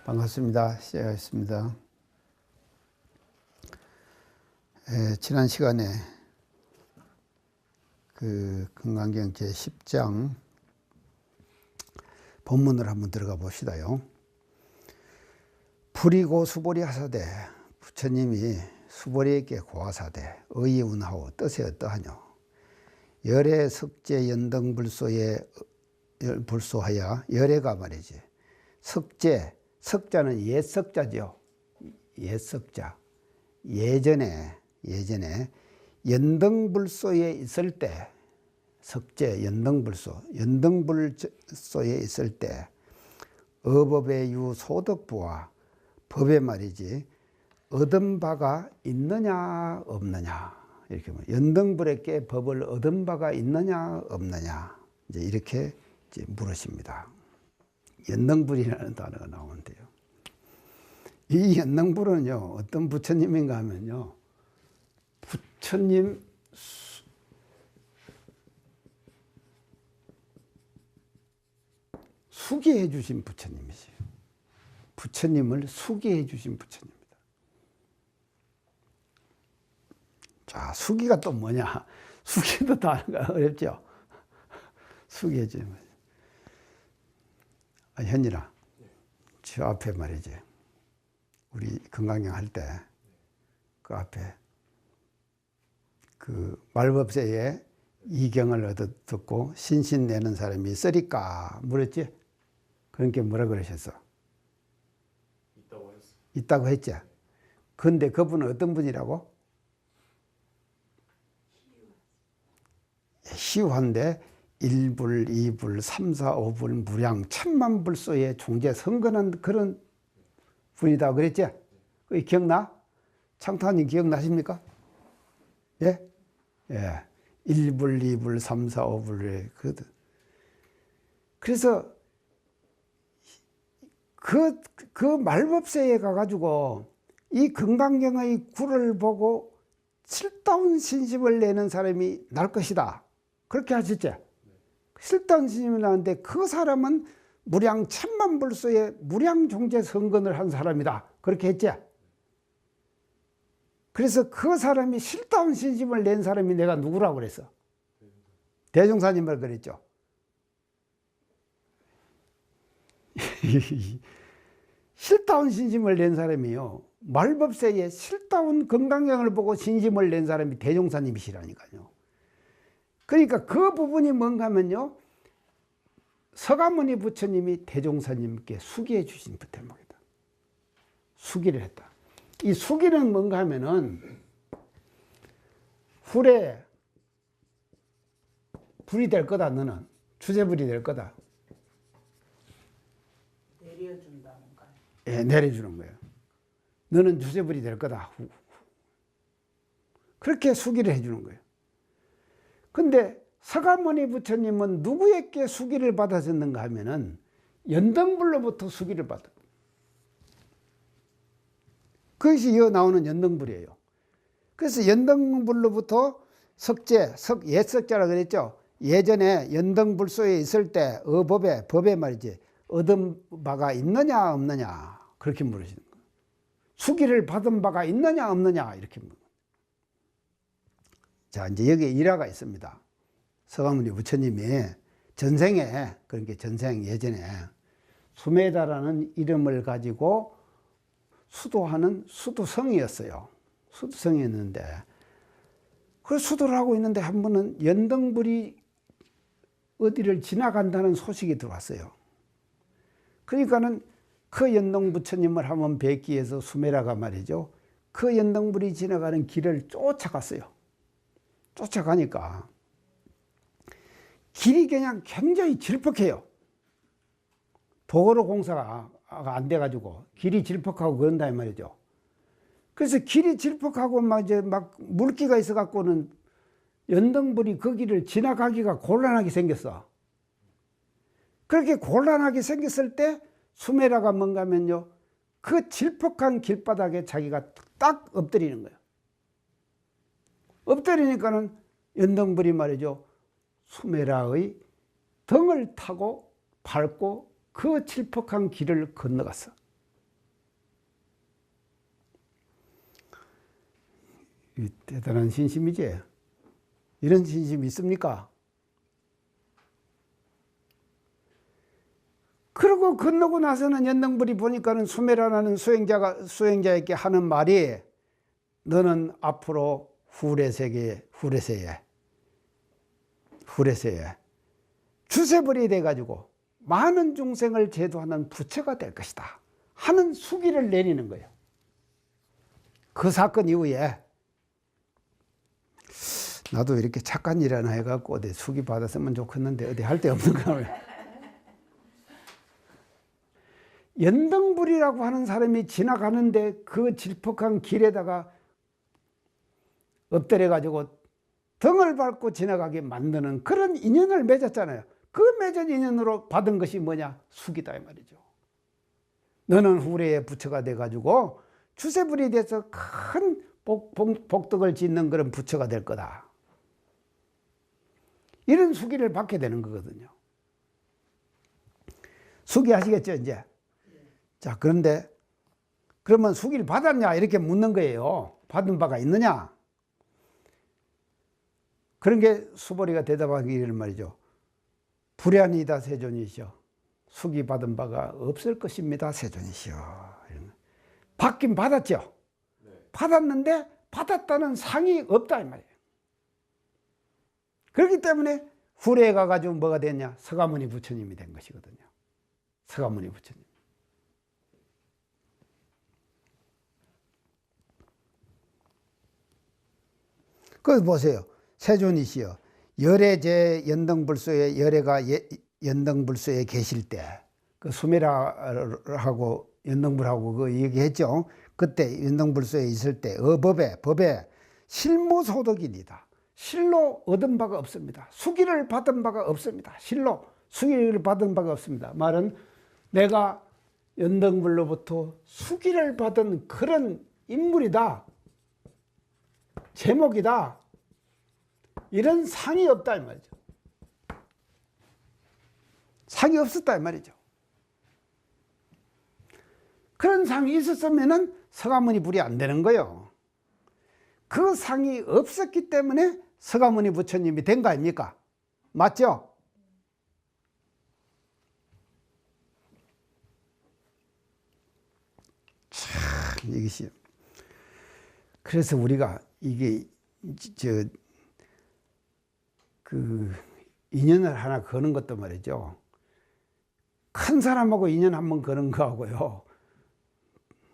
반갑습니다. 시작하겠습니다. 지난 시간에 그 금강경 제10장 본문을 한번 들어가 봅시다요. 불이고 수보리 하사되, 부처님이 수보리에게 고하사되 의운하오 뜻이 어떠하뇨. 열애 석제 연등불소에 불소하여, 열애가 말이지 석제, 석자는 옛석자죠. 옛석자. 예전에 연등불소에 있을 때, 석제 연등불소에 있을 때 어법의 유 소덕부와 법의 말이지 얻은 바가 있느냐 없느냐, 이렇게 연등불에게 법을 얻은 바가 있느냐 없느냐, 이제 이렇게 이제 물으십니다. 연등불이라는 단어가 나오는데요. 이 연등불은요, 어떤 부처님인가 하면요, 부처님 수기해 주신 부처님이세요. 부처님을 수기해 주신 부처님입니다. 자, 수기가 또 뭐냐? 수기도 단어가 어렵죠? 수기해 주는 거죠. 현일아, 저 앞에 말이지, 우리 금강경 할 때 그 앞에 그 말법세에 이경을 얻어 듣고 신신 내는 사람이 있으리까 물었지? 그러니까 뭐라 그러셨어? 있다고 했어. 있다고 했지? 근데 그분은 어떤 분이라고? 시화인데 1불, 2불, 3, 4, 5불 무량 천만 불소의 종제 선건한 그런 분이다 그랬지? 그게 기억나? 창타님 기억나십니까? 예? 예. 1불, 2불, 3, 4, 5불에 그거든. 그래서 그 말법세에 가가지고 이 금강경의 굴을 보고 7다운 신심을 내는 사람이 날 것이다. 그렇게 하셨지? 7다운 신심을 나는데 그 사람은 무량 천만 불소의 무량 종제 선건을 한 사람이다. 그렇게 했지? 그래서 그 사람이 7다운 신심을 낸 사람이 내가 누구라고 그랬어? 대종사님을 그랬죠. 실다운 신심을 낸 사람이요, 말법세에 실다운 금강경을 보고 신심을 낸 사람이 대종사님이시라니까요. 그러니까 그 부분이 뭔가 하면요, 서가모니 부처님이 대종사님께 수기해 주신 대목이다. 수기를 했다. 이 수기는 뭔가 하면은 훌에 불이 될 거다. 너는 주제불이 될 거다. 내려준다는 거예요. 예, 내려주는 거예요. 너는 주제불이 될 거다. 그렇게 수기를 해주는 거예요. 근데 서가모니 부처님은 누구에게 수기를 받아줬는가 하면은 연등불로부터 수기를 받았다. 그것이 이어 나오는 연등불이에요. 그래서 연등불로부터 석제, 옛석자라 그랬죠. 예전에 연등불소에 있을 때 법에 말이지 얻은 바가 있느냐 없느냐, 그렇게 물으시는 거예요. 수기를 받은 바가 있느냐 없느냐, 이렇게 물어요. 자, 이제 여기에 일화가 있습니다. 서가모니 부처님이 전생에, 그러니까 전생 예전에 수메다라는 이름을 가지고 수도하는 수도성이었어요. 수도성이었는데, 그 수도를 하고 있는데 한 번은 연등불이 어디를 지나간다는 소식이 들어왔어요. 그러니까는 그 연등 부처님을 한번 뵙기 위해서 수메라가 말이죠, 그 연등불이 지나가는 길을 쫓아갔어요. 쫓아가니까 길이 그냥 굉장히 질퍽해요. 도로 공사가 안 돼가지고 길이 질퍽하고 그런다 이 말이죠. 그래서 길이 질퍽하고 막 물기가 있어갖고는 연등불이 그 길을 지나가기가 곤란하게 생겼어. 그렇게 곤란하게 생겼을 때 수메라가 뭔가 하면요, 그 질퍽한 길바닥에 자기가 딱 엎드리는 거예요. 엎드리니까는 연등불이 말이죠, 수메라의 등을 타고 밟고 그 질퍽한 길을 건너갔어. 이 대단한 신심이지. 이런 신심이 있습니까? 그러고 건너고 나서는 연등불이 보니까는 수메라라는 수행자에게 하는 말이 너는 앞으로 후레세에 주세불이 돼가지고 많은 중생을 제도하는 부처가 될 것이다 하는 수기를 내리는 거예요. 그 사건 이후에 나도 이렇게 착한 일 하나 해갖고 어디 수기 받았으면 좋겠는데 어디 할 데 없는가 왜? 연등불이라고 하는 사람이 지나가는데 그 질퍽한 길에다가 엎드려가지고 등을 밟고 지나가게 만드는 그런 인연을 맺었잖아요. 그 맺은 인연으로 받은 것이 뭐냐? 수기다 이 말이죠. 너는 후래의 부처가 돼가지고 주세불이 돼서 큰 복덕을 짓는 그런 부처가 될 거다. 이런 수기를 받게 되는 거거든요. 수기 아시겠죠 이제? 자, 그런데 그러면 수기를 받았냐 이렇게 묻는 거예요. 받은 바가 있느냐? 그런 게 수보리가 대답하기를 말이죠. 불야니다 세존이시여. 수기 받은 바가 없을 것입니다 세존이시여. 받긴 받았죠. 네. 받았는데 받았다는 상이 없다 이 말이에요. 그렇기 때문에 후래에 가가지고 뭐가 됐냐? 서가모니 부처님이 된 것이거든요. 서가모니 부처님. 그거 보세요. 세존이시여. 열애 제 연등불소에 열애가 연등불소에 계실 때 그 수메라하고 연등불하고 그 얘기했죠. 그때 연등불소에 있을 때 법에 실무소득이니다. 실로 얻은 바가 없습니다. 수기를 받은 바가 없습니다. 실로 수기를 받은 바가 없습니다. 말은 내가 연등불로부터 수기를 받은 그런 인물이다. 제목이다. 이런 상이 없다 이 말이죠. 상이 없었다 이 말이죠. 그런 상이 있었으면은 서가모니 불이 안 되는 거예요. 그 상이 없었기 때문에 서가모니 부처님이 된 거 아닙니까? 맞죠? 참 이것이 그래서 우리가 이게 그 인연을 하나 거는 것도 말이죠. 큰 사람하고 인연 한번 거는 거하고요.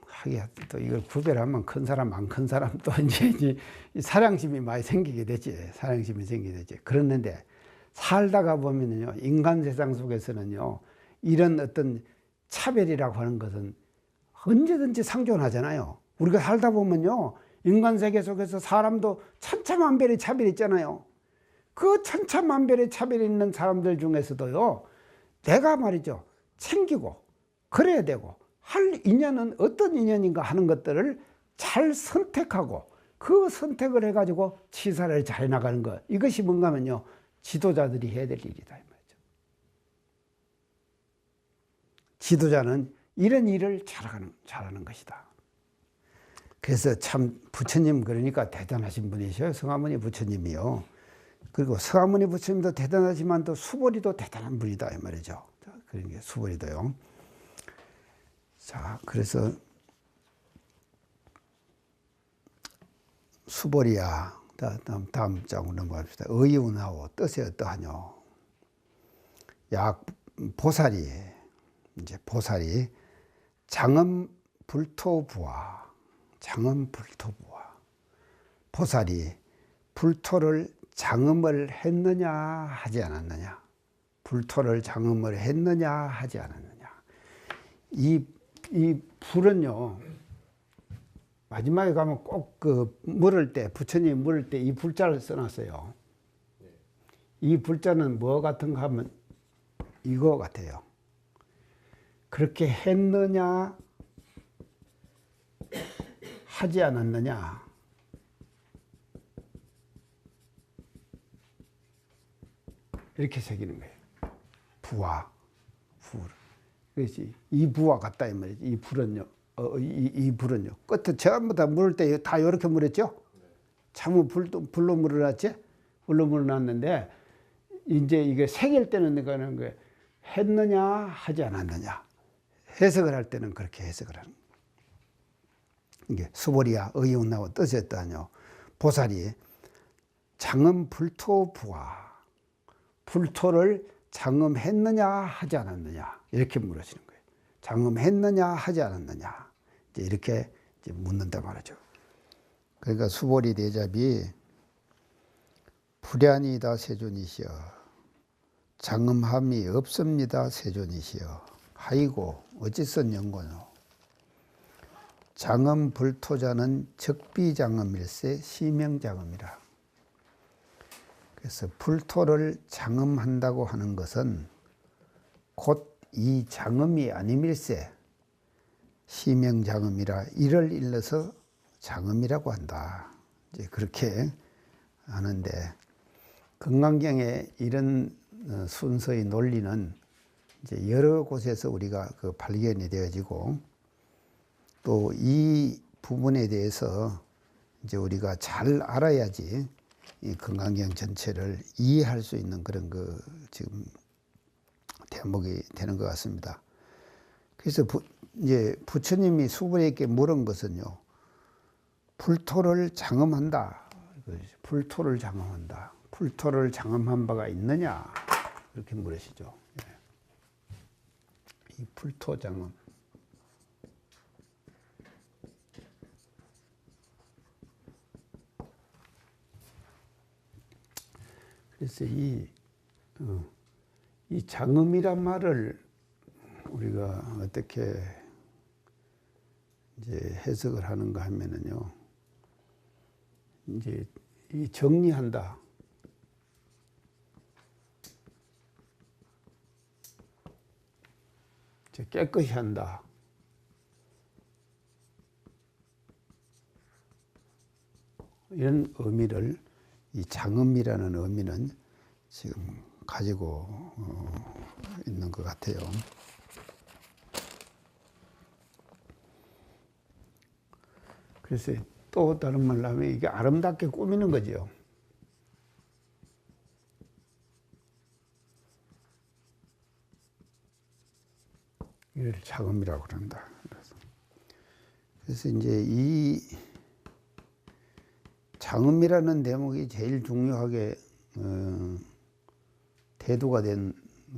하기야 또 이걸 구별하면 큰 사람, 안 큰 사람 또 이제 사량심이 많이 생기게 되지. 사량심이 생기게 되지. 그랬는데 살다가 보면요. 인간 세상 속에서는요. 이런 어떤 차별이라고 하는 것은 언제든지 상존하잖아요. 우리가 살다 보면요. 인간 세계 속에서 사람도 천차만별의 차별이 있잖아요. 그 천차만별의 차별이 있는 사람들 중에서도요. 내가 말이죠. 챙기고 그래야 되고 할 인연은 어떤 인연인가 하는 것들을 잘 선택하고 그 선택을 해가지고 치사를 잘 해나가는 것. 이것이 뭔가 하면요. 지도자들이 해야 될 일이다. 이 말이죠. 지도자는 이런 일을 잘하는 것이다. 그래서 참 부처님 그러니까 대단하신 분이셔요. 성하모니 부처님이요. 그리고 성하모니 부처님도 대단하지만 또 수보리도 대단한 분이다 이 말이죠. 그런 게 수보리도요. 자, 그래서 수보리야. 다음 장으로 넘어갑시다. 의운하오 뜻이 어떠하뇨? 약 보살이 이제 보살이 장엄불토부화 보살이 불토를 장엄을 했느냐 하지 않았느냐? 불토를 장엄을 했느냐 하지 않았느냐? 이 불은요. 마지막에 가면 꼭 그 물을 때 부처님이 물을 때 이 불자를 써놨어요. 이 불자는 뭐 같은가 하면 이거 같아요. 그렇게 했느냐 하지 않았느냐. 이렇게 새기는 거예요. 부와 불. 그렇지. 이 부와 같다 이 말이지. 이 불은요. 이 불은요. 끝에 전부 다 물을 때 다 이렇게 물었죠. 참은 불로 물어놨지? 불로 물어놨는데 이제 이게 새길 때는 내가는 그 했느냐 하지 않았느냐 해석을 할 때는 그렇게 해석을 하는 거예요. 이게 수보리야 의용나고 뜻했다뇨. 보살이 장엄 불토 부하 불토를 장엄했느냐 하지 않았느냐 이렇게 물으시는 거예요. 장엄했느냐 하지 않았느냐 이제 이렇게 이제 묻는다 말이죠. 그러니까 수보리 대답이 불야니다 세존이시여 장엄함이 없습니다 세존이시여 하이고 어찌선 연고노 장엄 불토자는 적비장엄일세 시명장엄이라. 그래서 불토를 장엄한다고 하는 것은 곧 이 장엄이 아님일세 시명장엄이라 이를 일러서 장엄이라고 한다. 이제 그렇게 하는데 금강경의 이런 순서의 논리는 이제 여러 곳에서 우리가 그 발견이 되어지고 또 이 부분에 대해서 이제 우리가 잘 알아야지 이 금강경 전체를 이해할 수 있는 그런 그 지금 대목이 되는 것 같습니다. 그래서 이제 부처님이 수보리에게 물은 것은요, 불토를 장엄한다. 불토를 장엄한다. 불토를 장엄한 바가 있느냐? 이렇게 물으시죠. 이 불토 장엄. 그래서 이 장엄이란 말을 우리가 어떻게 이제 해석을 하는가 하면은요, 이제 이 정리한다. 깨끗이 한다. 이런 의미를 이 장엄이라는 의미는 지금 가지고 있는 것 같아요. 그래서 또 다른 말로 하면 이게 아름답게 꾸미는 거죠. 이걸 장엄이라고 그런다. 그래서 이제 이 장엄이라는 대목이 제일 중요하게 대두가 된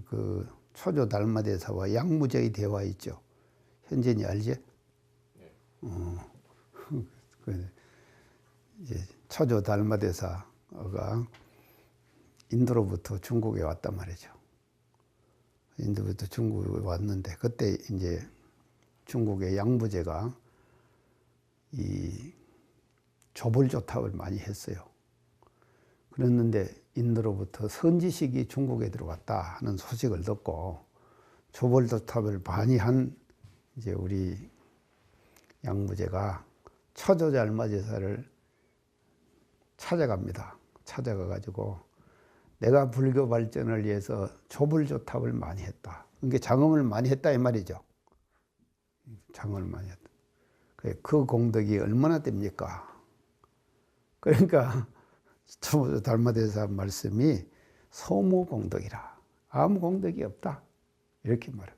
그 초조 달마대사와 양무제의 대화 있죠. 현진이 알지? 네. 이제 초조 달마대사가 인도로부터 중국에 왔단 말이죠. 인도부터 중국에 왔는데 그때 이제 중국의 양무제가 이 조불조탑을 많이 했어요. 그랬는데 인도로부터 선지식이 중국에 들어왔다 하는 소식을 듣고 조불조탑을 많이 한 이제 우리 양무제가 초조달마제사를 찾아갑니다. 찾아가 가지고 내가 불교 발전을 위해서 조불조탑을 많이 했다. 그러니까 장엄을 많이 했다 이 말이죠. 장엄을 많이 했다. 그 공덕이 얼마나 됩니까? 그러니까 달마대사 말씀이 소무공덕이라. 아무 공덕이 없다. 이렇게 말해요.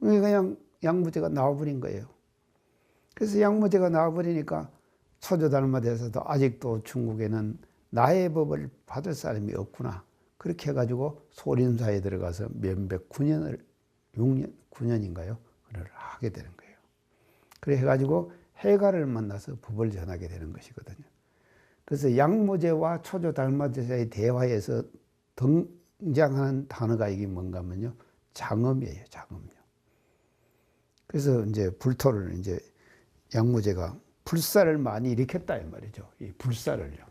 그냥 양무제가 나와버린 거예요. 그래서 양무제가 나와버리니까 초조달마대사도 아직도 중국에는 나의 법을 받을 사람이 없구나. 그렇게 해가지고 소림사에 들어가서 면백 9년을 9년인가요? 그걸 하게 되는 거예요. 그래 해가지고 해가를 만나서 법을 전하게 되는 것이거든요. 그래서 양무제와 초조달마대사의 대화에서 등장하는 단어가 이게 뭔가 하면요, 장엄이에요, 장엄요. 그래서 이제 불토를 이제 양무제가 불사를 많이 일으켰다 이 말이죠. 이 불사를요.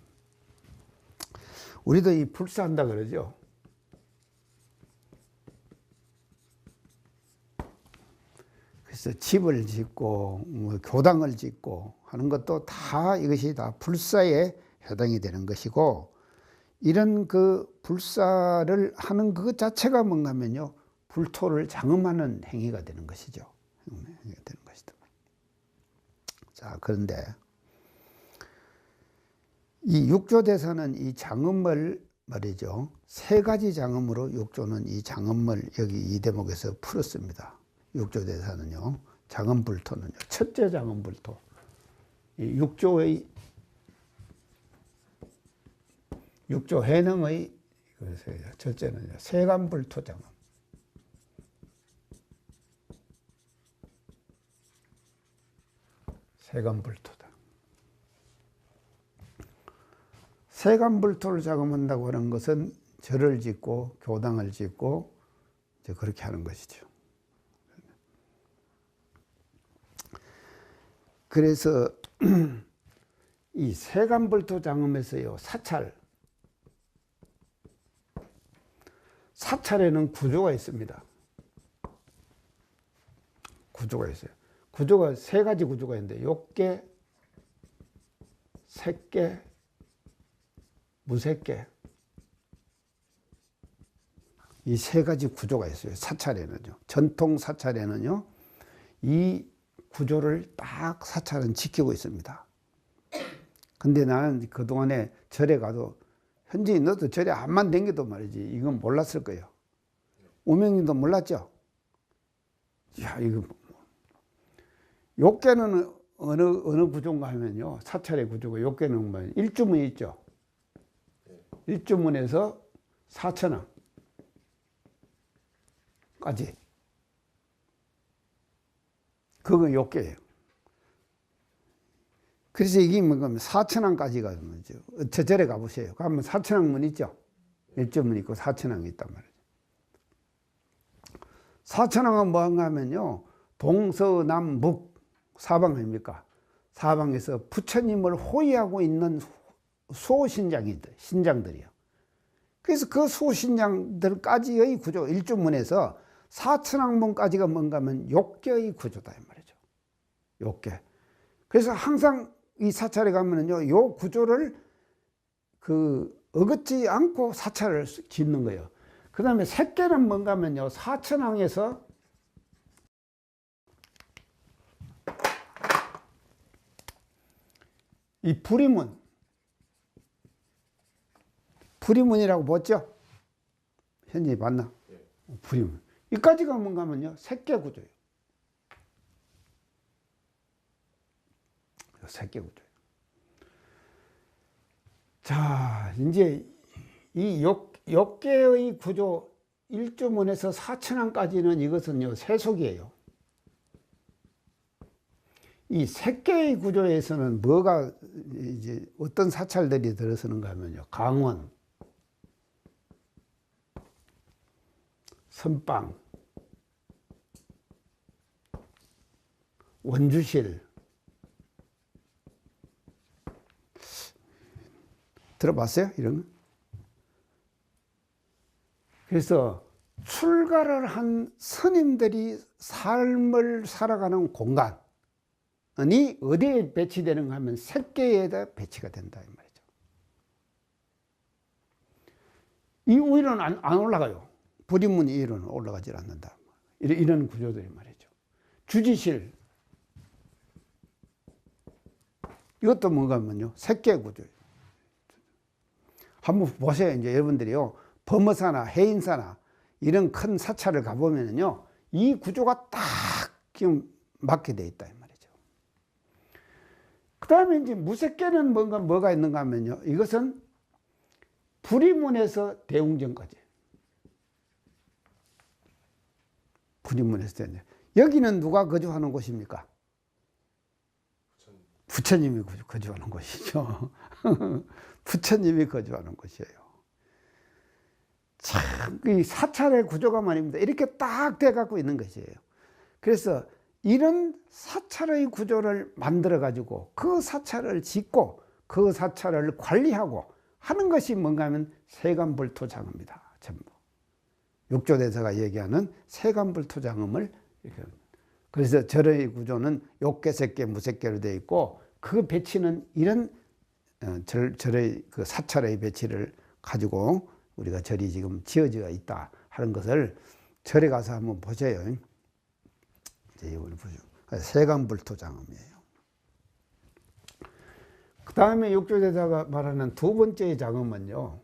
우리도 이 불사한다 그러죠. 그래서 집을 짓고 뭐 교당을 짓고 하는 것도 다 이것이 다 불사에 해당이 되는 것이고, 이런 그 불사를 하는 그 자체가 뭔가 하면요, 불토를 장엄하는 행위가 되는 것이죠. 행위가 되는 것이다. 자, 그런데 이 육조대사는 이 장음을 말이죠. 세 가지 장음으로 육조는 이 장음을 여기 이 대목에서 풀었습니다. 육조대사는요. 장음불토는요. 첫째 장음불토. 이 육조 해능의 첫째는요. 세간불토 장음. 세간불토다. 세간불토를 장음한다고 하는 것은 절을 짓고 교당을 짓고 이제 그렇게 하는 것이죠. 그래서 이 세간불토 장음에서요 사찰에는 구조가 있습니다. 구조가 있어요. 구조가 세 가지 구조가 있는데 욕계, 색계, 무색계 이 세 가지 구조가 있어요. 사찰에는요. 전통 사찰에는요. 이 구조를 딱 사찰은 지키고 있습니다. 근데 나는 그동안에 절에 가도 현지인 너도 절에 암만 댕겨도 말이지 이건 몰랐을 거예요. 오명님도 몰랐죠? 야, 이거 욕계는 어느 구조인가 하면요. 사찰의 구조가 욕계는 뭐 일주문 있죠. 일주문에서 4천왕까지. 그건 욕계예요. 그래서 이게 뭔가 4천왕까지가 뭐죠. 저 절에 가보세요. 가면 4천왕문 있죠. 일주문 있고 4천왕이 있단 말이죠. 4천왕은 뭐한가 하면요. 동서남북 사방 아닙니까? 사방에서 부처님을 호위하고 있는 신장들이요. 그래서 그 수호신장들까지의 구조, 일주문에서 4천왕문까지가 뭔가 하면 욕계의 구조다 이 말이죠. 욕계. 그래서 항상 이 사찰에 가면은요, 요 구조를 어긋지 않고 사찰을 짓는 거예요. 그 다음에 색계는 뭔가 하면요, 4천왕에서 이 부리문이라고 봤죠? 현재 맞나? 부리문. 이까지가 뭔가 하면요, 색계 구조예요. 색계 구조예요. 자, 이제 이 욕계의 구조 일주문에서 4천왕까지는 이것은요, 세속이에요. 이 색계의 구조에서는 뭐가 이제 어떤 사찰들이 들어서는가 하면요, 강원, 선방, 원주실, 들어봤어요? 이런 거? 그래서 출가를 한 스님들이 삶을 살아가는 공간이 어디에 배치되는가 하면 색계에다 배치가 된다 이 말이죠. 이 위로는 안 올라가요. 부리문 위로는 올라가질 않는다. 이런 구조들이 말이죠. 주지실 이것도 뭔가 하면요, 색계 구조예요. 한번 보세요. 이제 여러분들이요, 범어사나 해인사나 이런 큰 사찰을 가보면요, 이 구조가 딱 지금 맞게 돼 있다 이 말이죠. 그 다음에 이제 무색계는 뭐가 있는가 하면요, 이것은 부리문에서 대웅전까지. 부리문에서 대웅전. 여기는 누가 거주하는 곳입니까? 부처님이 거주하는 곳이죠. 부처님이 거주하는 곳이에요. 참, 이 사찰의 구조가 말입니다. 이렇게 딱 돼 갖고 있는 것이에요. 그래서 이런 사찰의 구조를 만들어 가지고 그 사찰을 짓고 그 사찰을 관리하고 하는 것이 뭔가 하면 세간불토장음이다. 전부. 육조대사가 얘기하는 세간불토장음을 이렇게. 그래서 절의 구조는 욕계, 색계, 무색계로 되어 있고 그 배치는 이런 절의 그 사찰의 배치를 가지고 우리가 절이 지금 지어져 있다 하는 것을 절에 가서 한번 보세요. 이제 이걸 보죠. 세간불토장음이에요. 그 다음에 육조제자가 말하는 두 번째 장엄은요,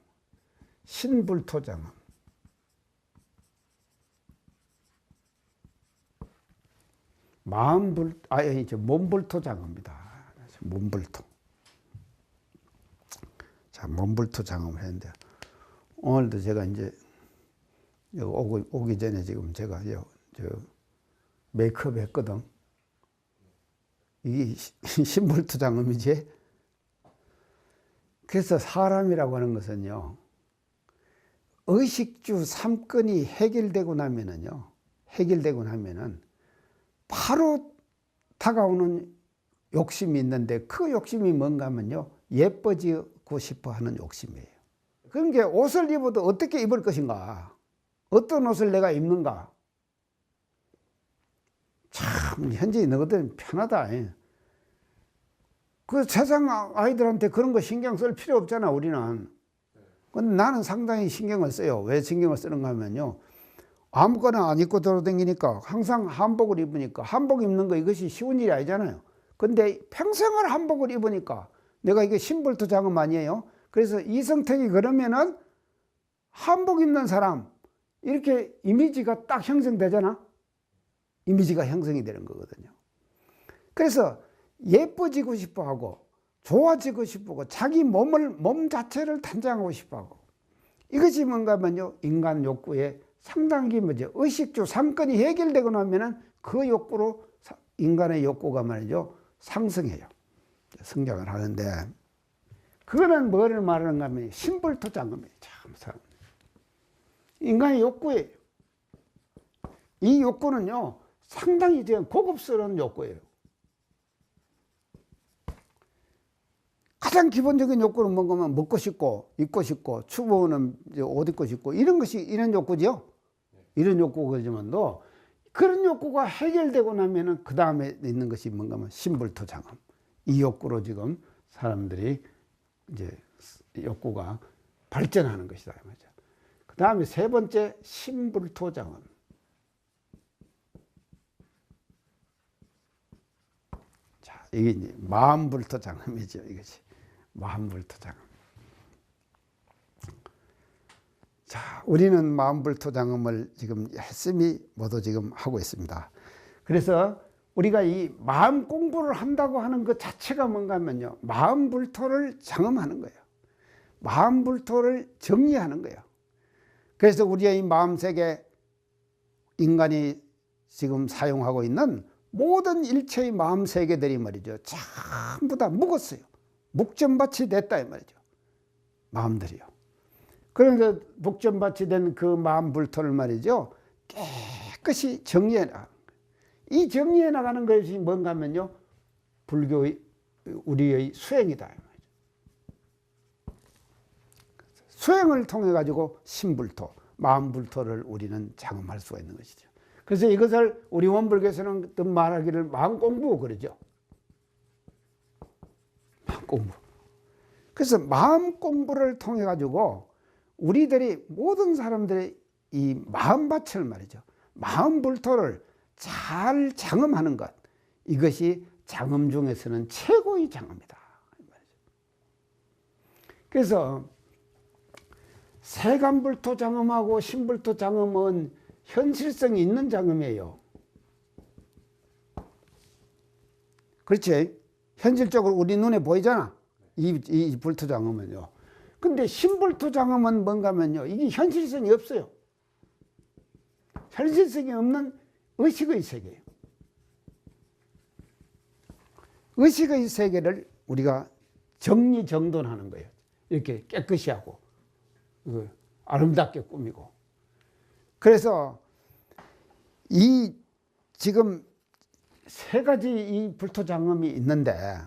신불토장엄. 몸불토장엄입니다. 몸불토. 자, 몸불토장엄을 했는데, 오늘도 제가 이제 오기 전에 지금 제가 메이크업 했거든. 이게 신불토장엄이지. 그래서 사람이라고 하는 것은요, 의식주 3건이 해결되고 나면은 바로 다가오는 욕심이 있는데, 그 욕심이 뭔가 하면요, 예뻐지고 싶어 하는 욕심이에요. 그러니까 옷을 입어도 어떻게 입을 것인가, 어떤 옷을 내가 입는가. 참 현재 너희들 편하다. 그 세상 아이들한테 그런 거 신경 쓸 필요 없잖아, 우리는. 근데 나는 상당히 신경을 써요. 왜 신경을 쓰는가 하면요, 아무거나 안 입고 돌아다니니까, 항상 한복을 입으니까, 한복 입는 거 이것이 쉬운 일이 아니잖아요. 근데 평생을 한복을 입으니까 내가 이게 신불토장엄 아니에요. 그래서 이성택이 그러면은 한복 입는 사람, 이렇게 이미지가 딱 형성되잖아. 이미지가 형성이 되는 거거든요. 그래서 예뻐지고 싶어 하고, 좋아지고 싶어 하고, 자기 몸 자체를 단장하고 싶어 하고, 이것이 뭔가 하면요, 인간 욕구의 상당히 뭐죠, 의식주 3건이 해결되고 나면은 그 욕구로 인간의 욕구가 말이죠, 상승해요. 성장을 하는데, 그거는 뭐를 말하는가 하면 신불토장엄이에요. 참 사람. 인간의 욕구예요. 이 욕구는요, 상당히 고급스러운 욕구예요. 가장 기본적인 욕구는 뭔가 하면 먹고 싶고, 입고 싶고, 추워는 옷 입고 싶고, 이런 것이, 이런 욕구죠. 이런 욕구거지만도, 그런 욕구가 해결되고 나면은 그 다음에 있는 것이 뭔가 하면 신불토장엄. 이 욕구로 지금 사람들이 이제 욕구가 발전하는 것이다. 그 다음에 세 번째, 신불토장엄. 자, 이게 이제 마음불토장엄이죠. 이것이. 마음불토장엄. 자, 우리는 마음불토장엄을 지금 열심히 모두 지금 하고 있습니다. 그래서 우리가 이 마음 공부를 한다고 하는 것 자체가 뭔가 하면요, 마음불토를 장엄하는 거예요. 마음불토를 정리하는 거예요. 그래서 우리의 이 마음세계, 인간이 지금 사용하고 있는 모든 일체의 마음세계들이 말이죠, 전부 다 묵었어요. 묵전밭이 됐다 이 말이죠. 마음들이요. 그래서 묵전밭이 된 그 마음불토를 말이죠, 깨끗이 정리해 나가는 거예요. 이 정리해 나가는 것이 뭔가 하면요, 불교의 우리의 수행이다 이 말이죠. 수행을 통해 가지고 신불토, 마음불토를 우리는 장엄할 수가 있는 것이죠. 그래서 이것을 우리 원불교에서는 말하기를 마음공부 그러죠. 마음공부. 그래서 마음공부를 통해 가지고 우리들이, 모든 사람들의 이 마음밭을 말이죠, 마음불토를 잘 장엄하는 것, 이것이 장엄 중에서는 최고의 장엄이다. 그래서 세간불토 장엄하고 신불토 장엄은 현실성이 있는 장엄이에요. 그렇지? 현실적으로 우리 눈에 보이잖아. 이 불토 장엄은요. 근데 신불토 장엄은 뭔가 하면요, 이게 현실성이 없어요. 현실성이 없는 의식의 세계예요. 의식의 세계를 우리가 정리정돈하는 거예요. 이렇게 깨끗이 하고 아름답게 꾸미고. 그래서 이 지금 세 가지 이 불토장엄이 있는데,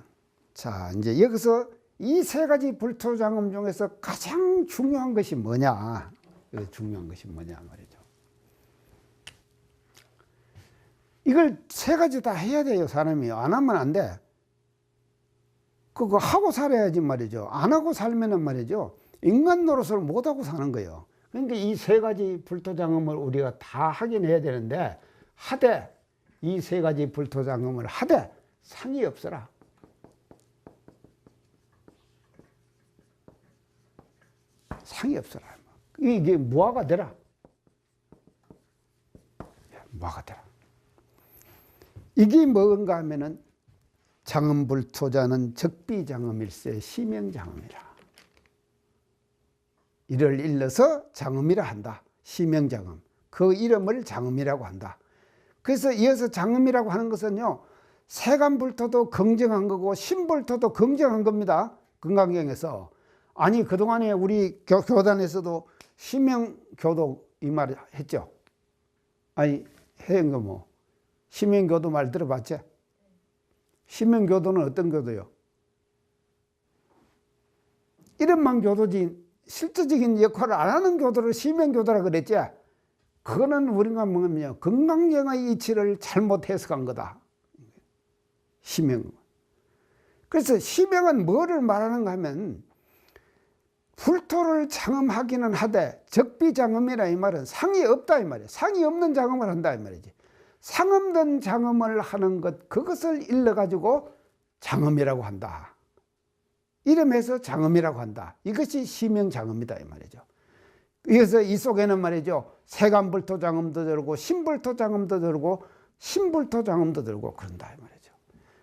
자 이제 여기서 이 세 가지 불토장엄 중에서 가장 중요한 것이 뭐냐, 중요한 것이 뭐냐 말이죠. 이걸 세 가지 다 해야 돼요. 사람이 안 하면 안 돼. 그거 하고 살아야지 말이죠. 안 하고 살면은 말이죠, 인간 노릇을 못 하고 사는 거예요. 그러니까 이 세 가지 불토장엄을 우리가 다 하긴 해야 되는데, 하되 이 세 가지 불토장엄을 하되 상이 없어라. 상이 없어라. 이게 무화가 되라. 무화가 되라. 이게 뭔가 하면은 장음불토자는 적비장음일세 시명장음이라. 이를 일러서 장음이라 한다. 시명장음. 그 이름을 장음이라고 한다. 그래서 이어서 장음이라고 하는 것은요, 세간불토도 긍정한 거고 신불토도 긍정한 겁니다. 금강경에서. 아니 그동안에 우리 교단에서도 시명교도 이 말 했죠. 아니 해인 거 뭐 시명교도 말 들어봤지? 시명교도는 어떤 교도요? 이름만 교도지 실질적인 역할을 안 하는 교도를 시명교도라 그랬지. 그거는 우리가 뭐냐면 금강경의 이치를 잘못 해석한 거다. 시명. 그래서 시명은 뭐를 말하는가 하면 불토를 장음하기는 하되 적비장음이라 이 말은 상이 없다 이 말이에요. 상이 없는 장음을 한다 이 말이지. 상 없는 장음을 하는 것, 그것을 일러가지고 장음이라고 한다. 이름에서 장음이라고 한다. 이것이 시명장음이다 이 말이죠. 그래서 이 속에는 말이죠, 세간불토장음도 들고 신불토장음도 들고 신불토장음도 들고 그런다 이 말이죠.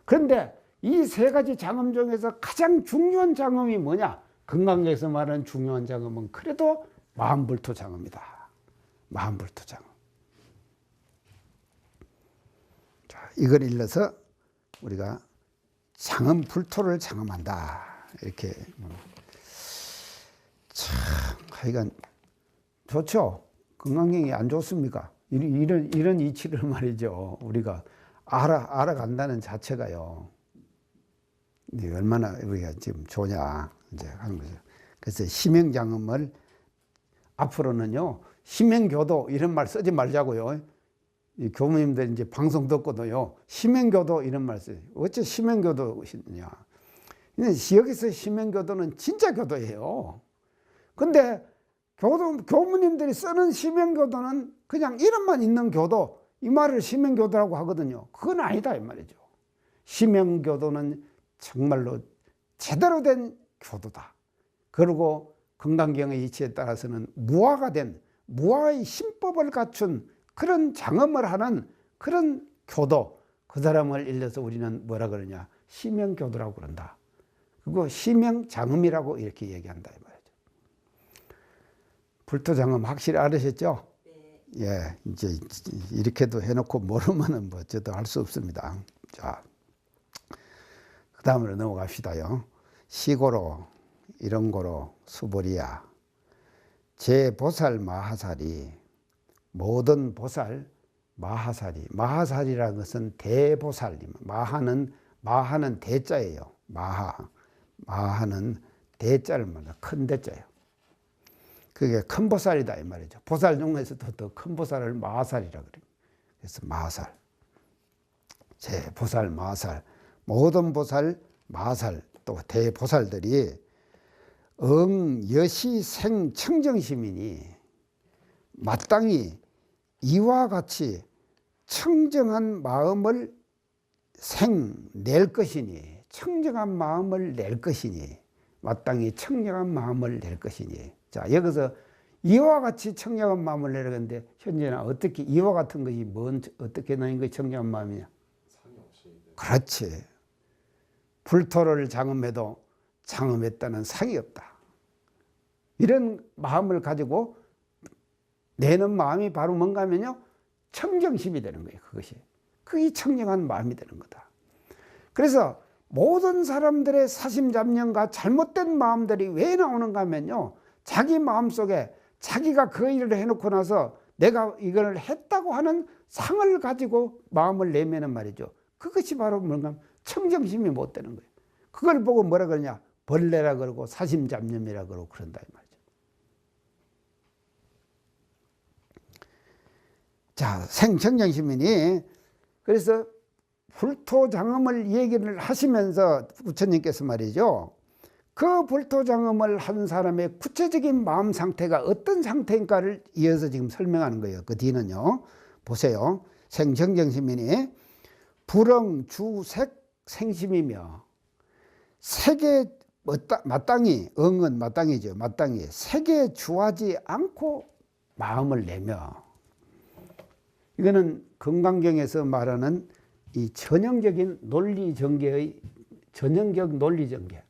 그런데 이 세 가지 장음 중에서 가장 중요한 장음이 뭐냐? 금강경에서 말하는 중요한 장음은 그래도 마음불토장음이다. 마음불토장음. 자, 이걸 일러서 우리가 장음 불토를 장음한다. 이렇게 참 하여간 좋죠. 금강경이 안 좋습니까? 이런 이치를 말이죠. 우리가 알아간다는 자체가요. 얼마나 우리가 지금 좋냐 이제 하는 거죠. 그래서 시명장음을 앞으로는요, 시명교도 이런 말 쓰지 말자고요. 이 교무님들 이제 방송 듣고도요, 시명교도 이런 말 써요. 어째 시명교도냐? 여기서 시명교도는 진짜 교도예요. 근데 교무님들이 쓰는 시명교도는 그냥 이름만 있는 교도, 이 말을 시명교도라고 하거든요. 그건 아니다 이 말이죠. 시명교도는 정말로 제대로 된 교도다. 그리고 금강경의 이치에 따라서는 무화가 된, 무화의 신법을 갖춘 그런 장엄을 하는 그런 교도, 그 사람을 일러서 우리는 뭐라 그러냐? 시명교도라고 그런다. 그리고 시명장음이라고 이렇게 얘기한다 이 말이죠. 불토장음 확실히 알으셨죠? 네. 예, 이제 이렇게도 해놓고 모르면은 뭐 저도 할 수 없습니다. 자, 그 다음으로 넘어갑시다요. 시고로, 이런고로, 수보리야, 제보살 마하살이, 모든 보살 마하살이, 마하살이라는 것은 대보살, 마하는 대자예요. 마하는 대자를 말합니다. 큰 대자예요. 그게 큰 보살이다 이 말이죠. 보살 중에서도 더 큰 보살을 마하살이라 그래요. 그래서 마하살, 제보살 마하살, 모든 보살 마하살, 또 대보살들이 여시 청정시민이 마땅히 이와 같이 청정한 마음을 낼 것이니, 청정한 마음을 낼 것이니, 마땅히 청정한 마음을 낼 것이니. 자, 여기서 이와 같이 청정한 마음을 내려는데 현재는 어떻게 이와 같은 것이 어떻게 나인 것이 청정한 마음이냐? 상이 없이. 그렇지. 불토를 장음해도 장음했다는 상이 없다. 이런 마음을 가지고 내는 마음이 바로 뭔가 하면요, 청정심이 되는 거예요. 그것이. 그게 청정한 마음이 되는 거다. 그래서 모든 사람들의 사심잡념과 잘못된 마음들이 왜 나오는가 하면요, 자기 마음속에 자기가 그 일을 해놓고 나서 내가 이걸 했다고 하는 상을 가지고 마음을 내면은 말이죠. 그것이 바로 뭔가 청정심이 못 되는 거예요. 그걸 보고 뭐라 그러냐? 벌레라 그러고 사심잡념이라 그러고 그런다 이 말이죠. 자, 생청정시민이 그래서 불토장음을 얘기를 하시면서 부처님께서 말이죠, 그 불토장음을 한 사람의 구체적인 마음 상태가 어떤 상태인가를 이어서 지금 설명하는 거예요. 그 뒤는요, 보세요. 생청정시민이 불응 주색 생심이며 색의 마땅히, 응은 마땅히죠. 마땅히 색에 주하지 않고 마음을 내며, 이거는 금강경에서 말하는 이 전형적인 논리 전개의 전형적 논리 전개.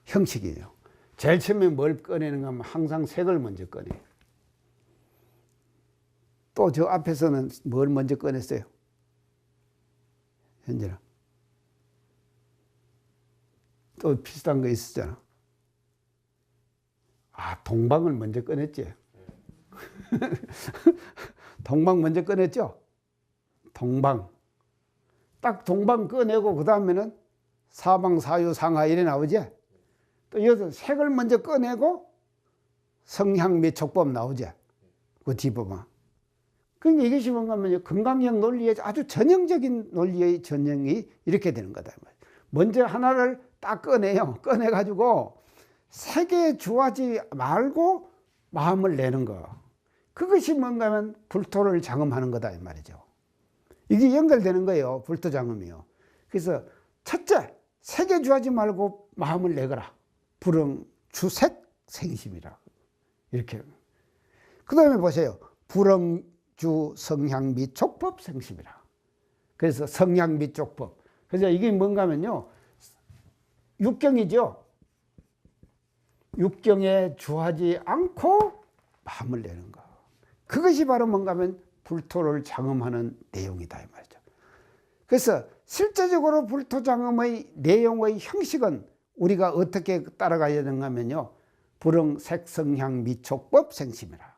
형식이에요. 제일 처음에 뭘 꺼내는가 하면 항상 색을 먼저 꺼내요. 또 저 앞에서는 뭘 먼저 꺼냈어요? 현재는. 또 비슷한 거 있었잖아. 아, 동방을 먼저 꺼냈지. 동방 먼저 꺼냈죠? 동방. 딱 동방 꺼내고 그 다음에는 사방, 사유, 상하 이래 나오지? 또 여기서 색을 먼저 꺼내고 성향 및 촉법 나오지? 그 뒷부분. 그러니까 이것이 뭔가 하면 금강경 논리의 아주 전형적인 논리의 전형이 이렇게 되는 거다. 먼저 하나를 딱 꺼내요. 꺼내가지고 색에 주하지 말고 마음을 내는 거. 그것이 뭔가 하면 불토를 장음하는 거다 이 말이죠. 이게 연결되는 거예요. 불토 장음이요. 그래서 첫째, 색에 주하지 말고 마음을 내거라. 불응 주색 생심이라. 이렇게. 그 다음에 보세요. 불응 주 성향 및 촉법 생심이라. 그래서 성향 및 촉법. 그래서 이게 뭔가 하면요. 육경이죠. 육경에 주하지 않고 마음을 내는 거. 그것이 바로 뭔가 하면 불토를 장음하는 내용이다 이 말이죠. 그래서 실제적으로 불토 장음의 내용의 형식은 우리가 어떻게 따라가야 되는가 하면요. 불응 색성향 및 촉법 생심이라.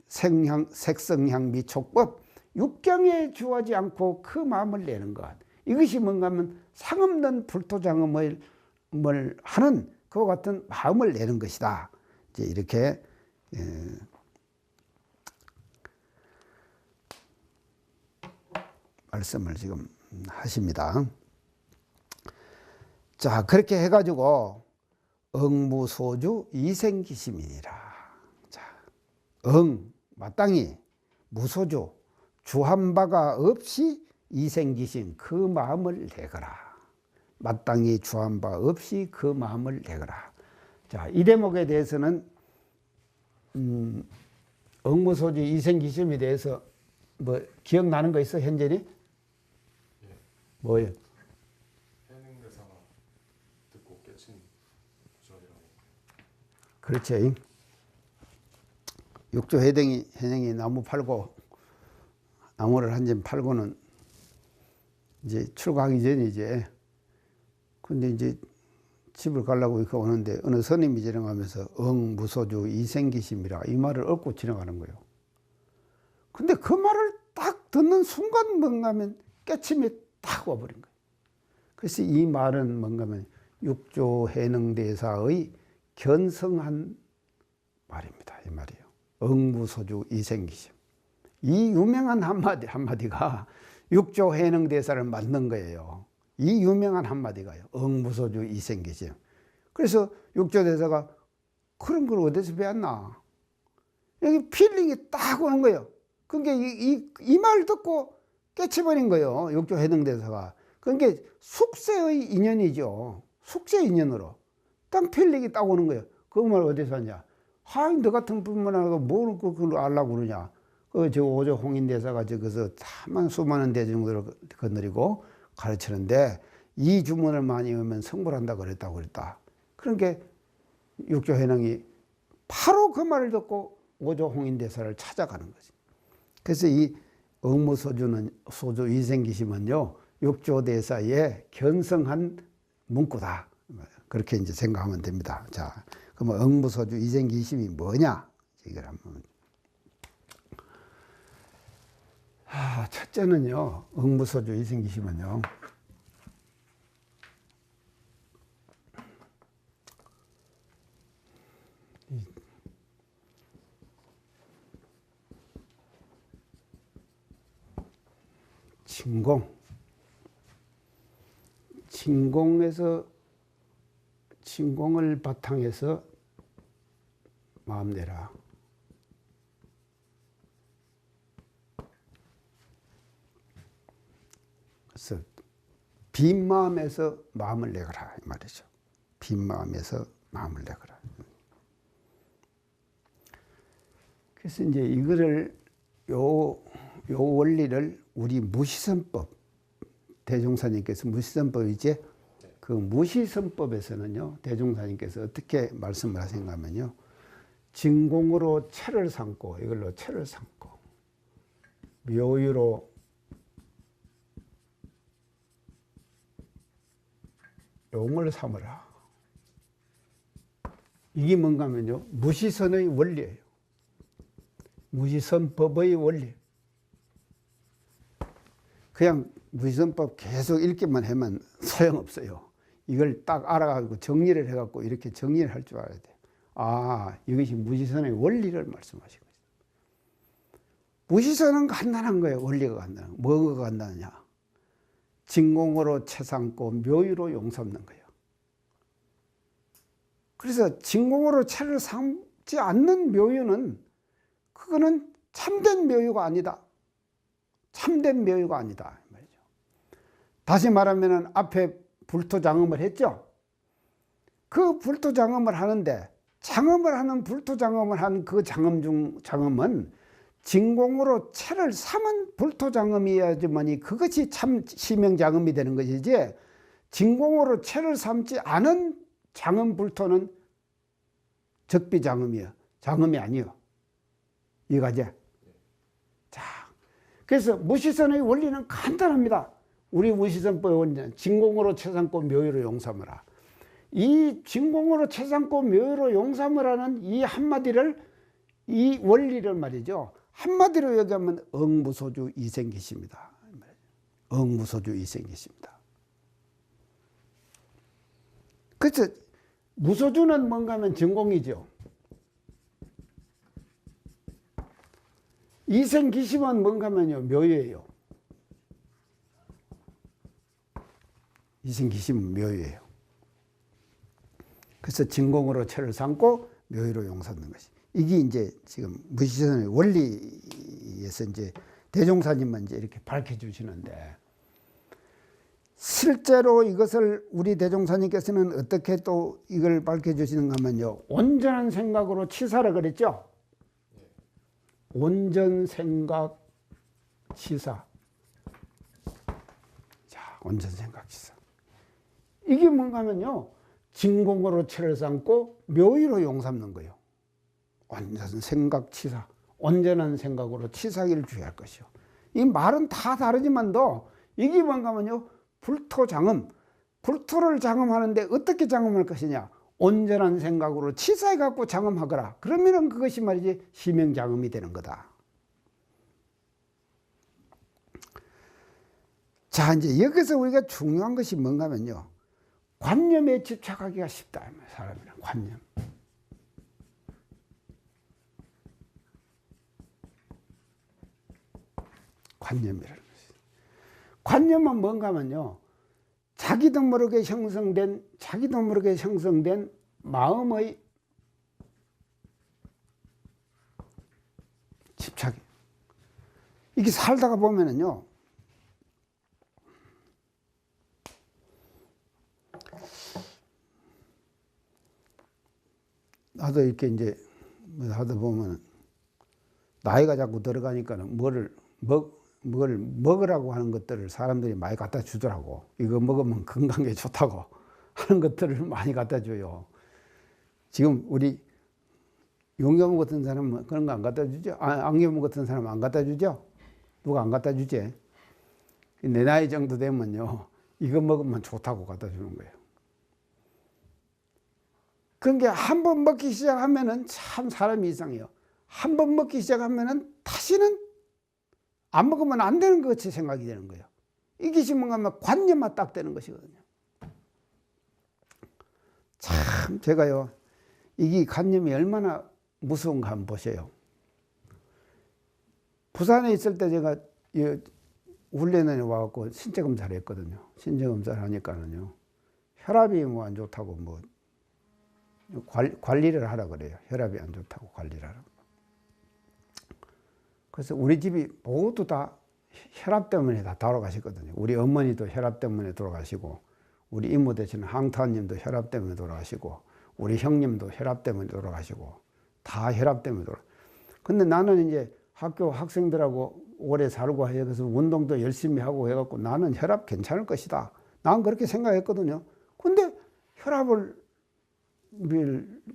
색성향 및 촉법, 육경에 주하지 않고 그 마음을 내는 것. 이것이 뭔가 하면 상없는 불토장음을 하는 그와 같은 마음을 내는 것이다. 이제 이렇게 말씀을 지금 하십니다. 자, 그렇게 해가지고 응무소주 이생기심이니라. 자, 마땅히 무소주 주한 바가 없이 이생기심 그 마음을 내거라. 마땅히 주한 바 없이 그 마음을 내거라. 자, 이 대목에 대해서는 응무소주 이생기심에 대해서 뭐 기억나는 거 있어 현재니? 예. 뭐예요? 해능대사가 듣고 깨친 구절이라고. 그렇지. 육조 해능이 나무 팔고 나무를 한 점 팔고는 이제 출가하기 전이지. 근데 이제 집을 가려고 이렇게 오는데 어느 스님이 지나가면서 무소주 이생기심이라 이 말을 읊고 지나가는 거예요. 근데 그 말을 딱 듣는 순간 뭔가 하면 깨침이 딱 와버린 거예요. 그래서 이 말은 뭔가 하면 육조 해능대사의 견성한 말입니다. 이 말이에요. 응무소주 이생기심. 이 유명한 한마디가 육조 해능대사를 만든 거예요. 이 유명한 한마디가요. 응무소주 이생기심. 그래서 육조대사가 그런 걸 어디서 배웠나? 여기 필링이 딱 오는 거예요. 그러니까 이 말 듣고 깨쳐버린 거예요. 육조 해능대사가. 그러니까 숙세의 인연이죠. 숙세 인연으로. 딱 필링이 딱 오는 거예요. 그 말 어디서 하냐? 하이, 너 같은 분만 하고 뭘 그걸 알라고 그러냐? 저 오조 홍인대사가 저기서 수많은 대중들을 건드리고 가르치는데 이 주문을 많이 외우면 성불한다 그랬다. 그러니까 육조 해능이 바로 그 말을 듣고 오조 홍인대사를 찾아가는 거지. 그래서 이 응무소주 이생기심은요 육조대사의 견성한 문구다. 그렇게 이제 생각하면 됩니다. 자, 그러면 응무소주 이생기심이 뭐냐? 이걸 한번. 첫째는요, 응무소주 이생기심은요, 진공을 바탕해서 마음 내라. 빈 마음에서 마음을 내거라 이 말이죠. 빈 마음에서 마음을 내거라. 그래서 이제 이거를 요 원리를 우리 무시선법, 대종사님께서 무시선법이지, 그 무시선법에서는요 대종사님께서 어떻게 말씀을 하신가 하면요, 진공으로 채를 삼고, 이걸로 채를 삼고 묘유로 용을 삼으라. 이게 뭔가 하면요, 무시선의 원리예요. 무시선법의 원리. 그냥 무시선법 계속 읽기만 하면 소용없어요. 이걸 딱 알아가지고 정리를 해갖고 이렇게 정리를 할 줄 알아야 돼요. 아, 이것이 무시선의 원리를 말씀하신 거죠. 무시선은 간단한 거예요. 원리가 간단한 거. 뭐가 간단하냐? 진공으로 채 삼고 묘유로 용 삼는 거예요. 그래서 진공으로 채를 삼지 않는 묘유는, 그거는 참된 묘유가 아니다. 참된 묘유가 아니다. 말이죠. 다시 말하면 앞에 불토장엄을 했죠. 그 불토장엄을 하는데, 장엄을 하는 불토장엄을 한 그 장엄은 진공으로 채를 삼은 불토장엄이어야지만이 그것이 참 시명장엄이 되는 것이지, 진공으로 채를 삼지 않은 장엄 불토는 적비장엄이야. 장엄이 아니요. 이해가지? 자, 그래서 무시선의 원리는 간단합니다. 우리 무시선법의 원리는 진공으로 채 삼고 묘유로 용 삼으라. 이 진공으로 채 삼고 묘유로 용 삼으라는 이 한마디를, 이 원리를 말이죠, 한마디로 얘기하면 응무소주 이생기십니다. 응무소주 이생기십니다. 그래서 무소주는 뭔가 하면 진공이죠. 이생기심은 뭔가 하면요, 묘유예요. 이생기심은 묘유예요. 그래서 진공으로 채를 삼고 묘유로 용 삼는 것이, 이게 이제 지금 무시선의 원리에서 이제 대종사님만 이제 이렇게 밝혀 주시는데, 실제로 이것을 우리 대종사님께서는 어떻게 또 이걸 밝혀 주시는가 하면요, 온전한 생각으로 치사라 그랬죠. 온전 생각 치사. 자, 온전 생각 치사. 이게 뭔가 하면요, 진공으로 채를 삼고 묘유로 용 삼는 거예요. 온전 생각 치사. 온전한 생각으로 치사기를 주의할 것이요. 이 말은 다 다르지만도 이게 뭔가 하면요, 불토장엄. 불토를 장엄하는데 어떻게 장엄할 것이냐? 온전한 생각으로 치사해 갖고 장엄하거라. 그러면은 그것이 말이지 시명장엄이 되는 거다. 자, 이제 여기서 우리가 중요한 것이 뭔가 하면요, 관념에 집착하기가 쉽다. 사람이란 관념. 관념이라는 것이. 관념은 뭔가 하면요, 자기도 모르게 형성된 마음의 집착이. 이게 살다가 보면은요, 나도 이렇게 이제 하다 보면 나이가 자꾸 들어가니까는 뭘 먹으라고 하는 것들을 사람들이 많이 갖다 주더라고. 이거 먹으면 건강에 좋다고 하는 것들을 많이 갖다 줘요. 지금 우리 용겸 같은 사람은 그런 거 안 갖다 주죠? 안겸 같은 사람은 안 갖다 주죠? 누가 안 갖다 주지? 내 나이 정도 되면요, 이거 먹으면 좋다고 갖다 주는 거예요. 그러니까 한 번 먹기 시작하면은 참 사람이 이상해요. 한 번 먹기 시작하면은 다시는 안 먹으면 안 되는 것 같이 생각이 되는 거예요. 이것이 뭔가 하면 관념만 딱 되는 것이거든요. 참 제가요, 이게 관념이 얼마나 무서운가 한번 보세요. 부산에 있을 때 제가 훈련에 와갖고 신체 검사를 했거든요. 신체 검사를 하니까는요, 혈압이 뭐 안 좋다고 뭐 관리를 하라 그래요. 혈압이 안 좋다고 관리를 하라고. 그래서 우리 집이 모두 다 혈압 때문에 다 돌아가셨거든요. 우리 어머니도 혈압 때문에 돌아가시고, 우리 이모 되시는 항타님도 혈압 때문에 돌아가시고, 우리 형님도 혈압 때문에 돌아가시고, 다 혈압 때문에 근데 나는 이제 학교 학생들하고 오래 살고 해서 운동도 열심히 하고 해갖고 나는 혈압 괜찮을 것이다. 난 그렇게 생각했거든요. 근데 혈압을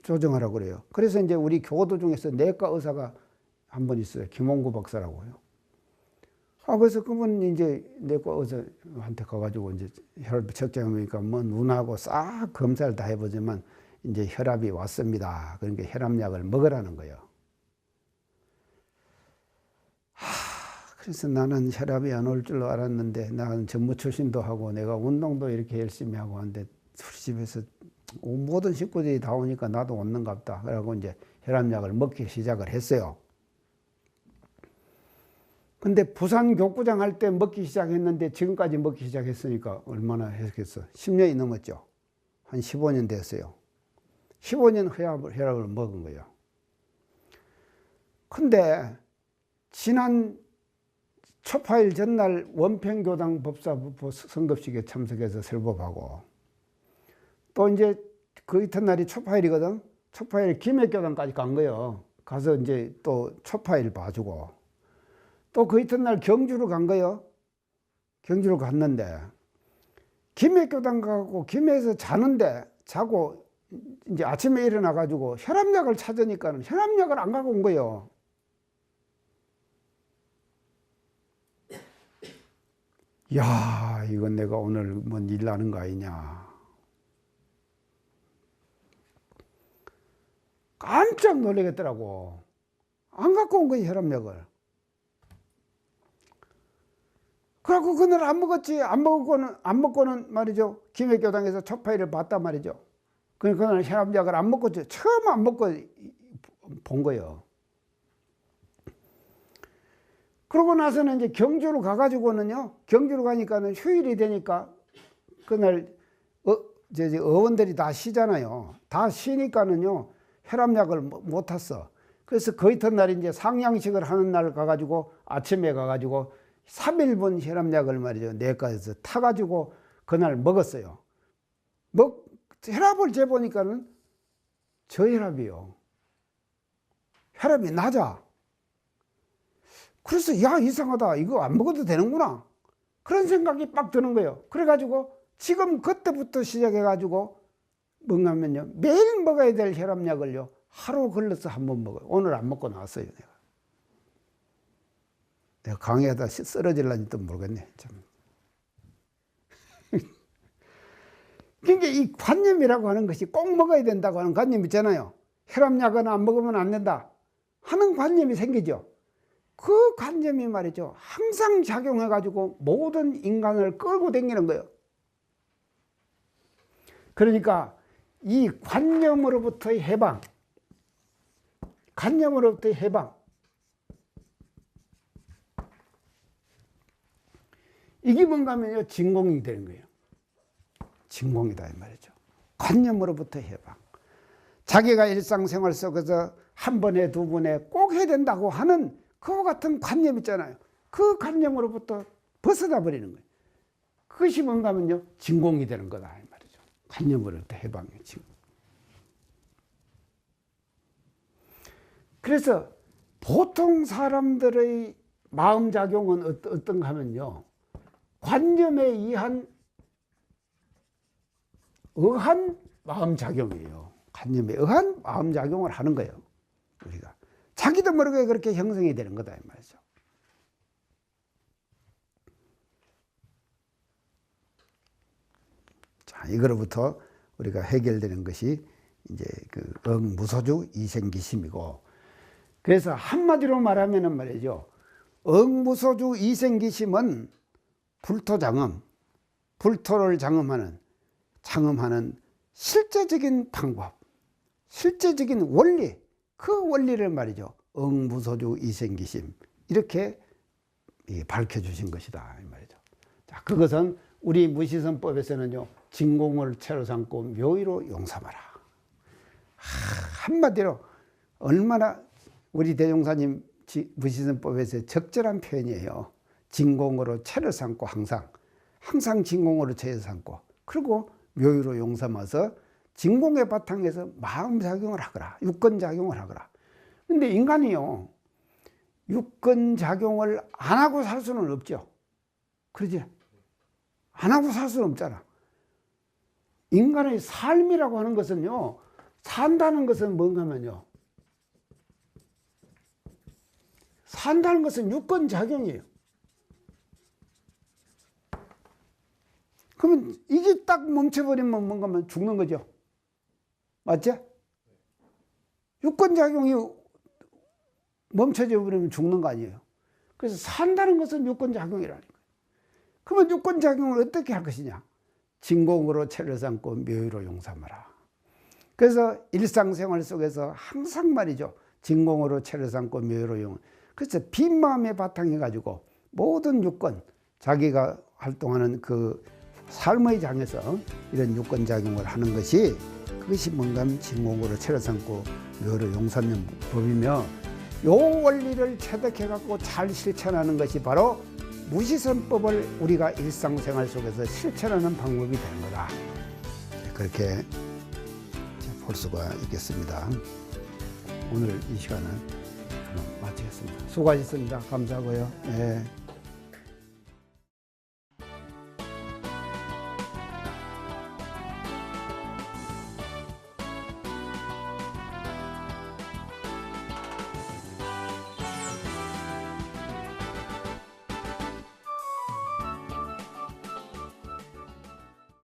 조정하라고 그래요. 그래서 이제 우리 교도 중에서 내과 의사가 한 분 있어요. 김홍구 박사라고요. 그래서 그분 이제 내과 의사한테 가가지고 이제 혈압 측정해보니까 뭐 눈하고 싹 검사를 다 해보지만 이제 혈압이 왔습니다. 그러니까 혈압약을 먹으라는 거예요. 그래서 나는 혈압이 안 올 줄 알았는데 나는 전무 출신도 하고 내가 운동도 이렇게 열심히 하고 하는데 우리 집에서 모든 식구들이 다 오니까 나도 왔는갑다. 그러고 이제 혈압약을 먹기 시작을 했어요. 근데 부산 교구장 할 때 먹기 시작했는데 지금까지 먹기 시작했으니까 얼마나 했겠어? 10년이 넘었죠. 한 15년 됐어요. 15년 혈압을 먹은 거예요. 근데 지난 초파일 전날 원평교당 법사부 선급식에 참석해서 설법하고 또 이제 그 이튿날이 초파일이거든. 초파일 김해교당까지 간 거예요. 가서 이제 또 초파일 봐주고 또 그 이튿날 경주로 간 거예요. 경주로 갔는데 김해교당 가고 김해에서 자고 이제 아침에 일어나 가지고 혈압약을 찾으니까 혈압약을 안 갖고 온 거예요. 야, 이건 내가 오늘 뭔 일 나는 거 아니냐. 깜짝 놀라겠더라고. 안 갖고 온 거예요, 혈압약을. 그래갖고 그날 안 먹었지. 안 먹고는 말이죠. 김해교당에서 초파일을 봤단 말이죠. 그날 혈압약을 안 먹고, 처음 안 먹고 본 거예요. 그러고 나서는 이제 경주로 가가지고는요, 경주로 가니까는 휴일이 되니까 그날 어원들이 다 쉬잖아요. 다 쉬니까는요, 혈압약을 못 탔어. 그래서 그 이튿날 이제 상향식을 하는 날 가가지고 아침에 가가지고 3일분 혈압약을 말이죠. 내과에서 타가지고 그날 먹었어요. 혈압을 재보니까는 저혈압이요. 혈압이 낮아. 그래서 야, 이상하다. 이거 안 먹어도 되는구나. 그런 생각이 빡 드는 거예요. 그래가지고 지금 그때부터 시작해가지고 뭔가면요, 매일 먹어야 될 혈압약을요, 하루 걸러서 한 번 먹어요. 오늘 안 먹고 나왔어요, 내가 강의하다 쓰러질란지도 모르겠네. 참. 그러니까 이 관념이라고 하는 것이 꼭 먹어야 된다고 하는 관념 있잖아요. 혈압약은 안 먹으면 안 된다 하는 관념이 생기죠. 그 관념이 말이죠, 항상 작용해가지고 모든 인간을 끌고 다니는 거예요. 그러니까 이 관념으로부터의 해방, 이게 뭔가 하면요, 진공이 되는 거예요. 진공이다 이 말이죠. 관념으로부터 해방. 자기가 일상생활 속에서 한 번에 두 번에 꼭 해야 된다고 하는 그와 같은 관념 있잖아요. 그 관념으로부터 벗어나 버리는 거예요. 그것이 뭔가 하면요, 진공이 되는 거다 이 말이죠. 관념으로부터 해방이에요. 그래서 보통 사람들의 마음작용은 어떤가 하면요, 관념에 의한 마음작용이에요. 관념에 의한 마음작용을 하는 거예요. 우리가 자기도 모르게 그렇게 형성이 되는 거다 이 말이죠. 자, 이거로부터 우리가 해결되는 것이 이제 그 억무소주 이생기심이고, 그래서 한마디로 말하면은 말이죠, 억무소주 이생기심은 불토장엄, 불토를 장엄하는 실제적인 방법, 실제적인 원리, 그 원리를 말이죠, 억무소주 이생기심, 이렇게 밝혀주신 것이다 이 말이죠. 자, 그것은 우리 무시선법에서는요, 진공을 채로 삼고 묘의로 용삼하라. 한마디로 얼마나 우리 대종사님 무시선법에서 적절한 표현이에요. 진공으로 채를 삼고 항상 진공으로 채를 삼고 그리고 묘유로 용삼아서 진공의 바탕에서 마음작용을 하거라. 육건작용을 하거라. 근데 인간이요. 육건작용을 안 하고 살 수는 없죠. 그러지? 안 하고 살 수는 없잖아. 인간의 삶이라고 하는 것은요. 산다는 것은 뭔가 하면요. 산다는 것은 육건작용이에요. 그러면 이게 딱 멈춰버리면 뭔가 하면 죽는 거죠. 맞지? 육건작용이 멈춰져 버리면 죽는 거 아니에요. 그래서 산다는 것은 육건작용이라는 거예요. 그러면 육건작용을 어떻게 할 것이냐? 진공으로 채를 삼고 묘유로 용삼하라. 그래서 일상생활 속에서 항상 말이죠. 진공으로 채를 삼고 묘유로 용. 그래서 빈 마음에 바탕해 가지고 모든 육건, 자기가 활동하는 그 삶의 장에서 이런 육건작용을 하는 것이 그것이 뭔가 하면 진공으로 채를 삼고 묘유로 용삼는 법이며 요 원리를 체득해 갖고 잘 실천하는 것이 바로 무시선법을 우리가 일상생활 속에서 실천하는 방법이 되는 거다. 그렇게 볼 수가 있겠습니다. 오늘 이 시간은 마치겠습니다. 수고하셨습니다. 감사하고요. 예.